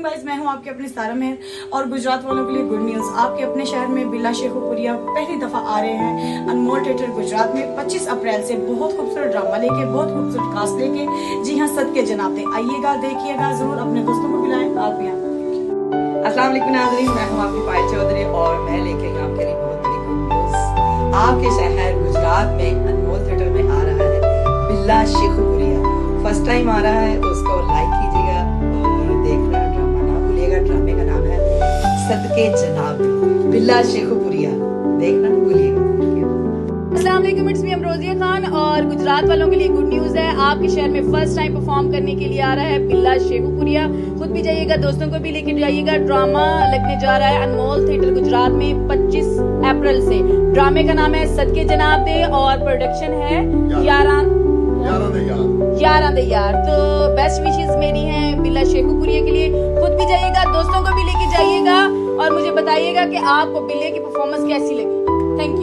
Guys, मैं हूं आपके अपने सारा मेहर और गुजरात वालों के लिए गुड न्यूज। आपके अपने शहर में बिल्ला शेखुपुरिया पहली दफा आ रहे हैं अनमोल थिएटर गुजरात में 25 अप्रैल से। बहुत खूबसूरत ड्रामा लेके, बहुत खूबसूरत कास्ट लेके। जी हाँ, सदके जनाते आइएगा, देखिएगा जरूर, अपने दोस्तों को बुलाएं। आप भी अस्सलाम वालेकुम नाज़रीन, मैं हूं आपकी पायल चौधरी और मैं लेके आई आपके लिए बहुत बड़ी गुड न्यूज। आपके शहर गुजरात में अनमोल थिएटर में आ रहा है बिल्ला शेखुपुरिया। फर्स्ट टाइम आ रहा है तो उसको लाइक कीजिएगा और देखना, ड्रामा ना भूलिएगा। ड्रामे का नाम है सदके जनाब, बिल्ला शेखुपुरिया, देखना ना भूलिएगा। अस्सलाम वालेकुम, इट्स मी अमरोजिया खान और गुजरात वालों के लिए गुड न्यूज है। आपके शहर में फर्स्ट टाइम परफॉर्म करने के लिए आ रहा है बिल्ला शेखुपुरिया। खुद भी जाइएगा, दोस्तों को भी लेके जाइएगा। ड्रामा लगने जा रहा है अनमोल थिएटर गुजरात में 25 अप्रैल से। ड्रामे का नाम है सदके जनाब दे और प्रोडक्शन है 11 दे यार। तो बेस्ट विशेस मेरी हैं बिल्ला शेखुपुरिया के लिए। खुद भी जाइएगा, दोस्तों को भी लेके जाइएगा और मुझे बताइएगा कि आपको बिल्ले की परफॉर्मेंस कैसी लगी। Thank you.